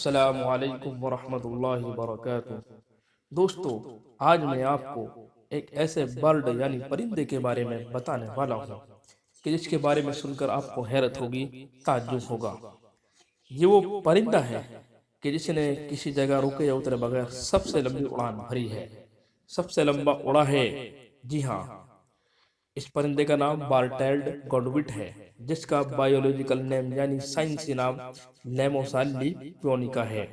السلام علیکم ورحمۃ اللہ وبرکاتہ۔ دوستو، آج میں آپ کو ایک ایسے برڈ یعنی پرندے کے بارے میں بتانے والا ہوں کہ جس کے بارے میں سن کر آپ کو حیرت ہوگی، تعجب ہوگا۔ یہ وہ پرندہ ہے کہ جس نے کسی جگہ رکے یا اترے بغیر سب سے لمبی اڑان بھری ہے، سب سے لمبا اڑا ہے۔ جی ہاں، اس پرندے کا نام بارٹیلڈ گوڈوٹ ہے، جس کا بائیولوجیکل نیم یعنی سائنسی نام نیموسالی پیونیکا ہے۔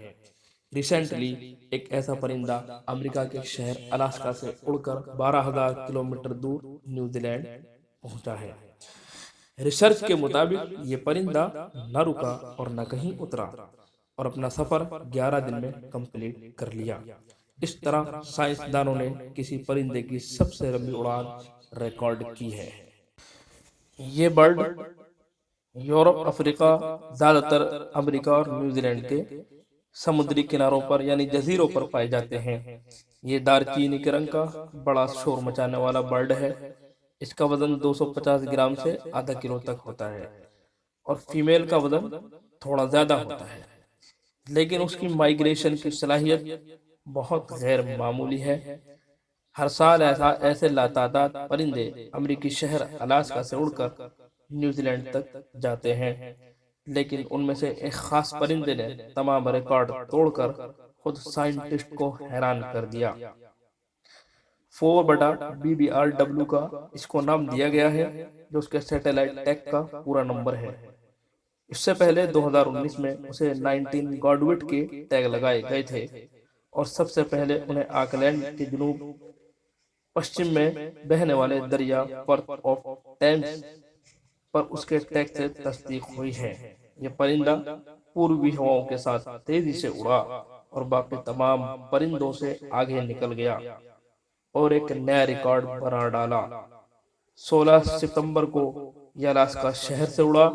ریسنٹلی ایک ایسا پرندہ امریکہ کے شہر الاسکا سے اڑ کر 12,000 کلومیٹر دور نیوزی لینڈ پہنچا ہے۔ ریسرچ کے مطابق یہ پرندہ نہ رکا اور نہ کہیں اترا اور اپنا سفر 11 دن میں کمپلیٹ کر لیا۔ اس طرح سائنسدانوں نے کسی پرندے کی سب سے لمبی اڑان ریکارڈ کی ہے۔ یہ برڈ یورپ، افریقہ، زیادہ تر امریکہ اور نیوزی لینڈ کے سمندری کناروں پر یعنی جزیروں پر پائے جاتے ہیں۔ یہ دار چینی کے رنگ کا بڑا شور مچانے والا برڈ ہے۔ اس کا وزن 250 گرام سے آدھا کلو تک ہوتا ہے اور فیمیل کا وزن تھوڑا زیادہ ہوتا ہے، لیکن اس کی مائیگریشن کی صلاحیت بہت غیر معمولی ہے۔ ہر سال ایسے لاتعداد پرندے امریکی شہر الاسکا سے اڑ کر نیوزی لینڈ تک جاتے ہیں، لیکن ان میں سے ایک خاص پرندے نے تمام ریکارڈ توڑ کر خود سائنٹسٹ کو حیران کر دیا۔ 4/BBRW کا اس کو نام دیا گیا ہے، جو اس کے سیٹلائٹ ٹیگ کا پورا نمبر ہے۔ اس سے پہلے 2019 میں اسے 19 گاڈوٹ کے ٹیگ لگائے گئے تھے اور سب سے پہلے انہیں آکلینڈ کے جنوب پشچم میں بہنے والے دریا پرتھ آف ٹیمز پر اس کے ٹیگ سے تصدیق ہوئی ہے۔ یہ پرندہ پوروی ہواؤں کے ساتھ تیزی سے اڑا اور باقی تمام پرندوں سے آگے نکل گیا اور ایک نیا ریکارڈ بنا ڈالا۔ 16 ستمبر کو یہ الاسکا شہر سے اڑا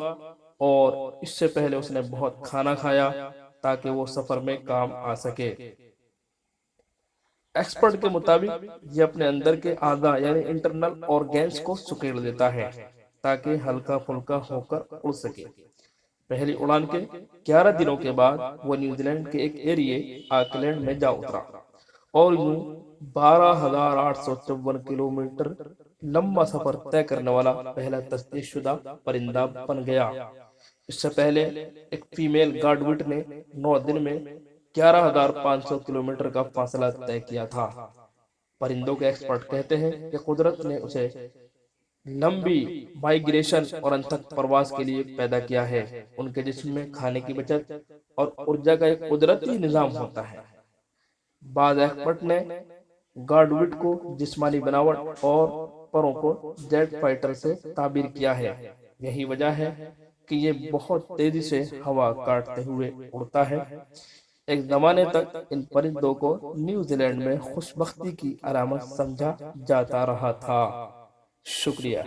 اور اس سے پہلے اس نے بہت کھانا کھایا تاکہ وہ سفر میں کام آ سکے۔ ایکسپرٹ کے مطابق یہ اپنے اندر کے اعضاء یعنی انٹرنل آرگینز کو سکیڑ دیتا ہے تاکہ ہلکا پھلکا ہو کر اڑ سکے۔ پہلی اڑان کے 11 دنوں کے بعد وہ نیوزی لینڈ کے ایک ایریے آکلینڈ میں جا اترا اور یوں 12,854 کلومیٹر لمبا سفر طے کرنے والا پہلا تصدیق شدہ پرندہ بن گیا۔ اس سے پہلے ایک فیمیل گاڈوٹ نے 9 دن میں 11,500 کلومیٹر کا فاصلہ طے کیا تھا۔ پرندوں کے ایکسپرٹ کہتے ہیں کہ قدرت نے اسے لمبی مائیگریشن اور انتھک پرواز کے لیے پیدا کیا ہے۔ ان کے جسم میں کھانے کی بچت اور ارجا کا ایک قدرتی نظام ہوتا ہے۔ بعض ایکسپرٹ نے گاڈوٹ کو جسمانی بناوٹ اور پروں کو جیٹ فائٹر سے تعبیر کیا ہے۔ یہی وجہ ہے کہ یہ بہت تیزی سے ہوا کاٹتے ہوئے اڑتا ہے۔ ایک زمانے تک ان پرندوں کو نیوزی لینڈ میں خوش بختی کی علامت سمجھا جاتا رہا تھا۔ شکریہ۔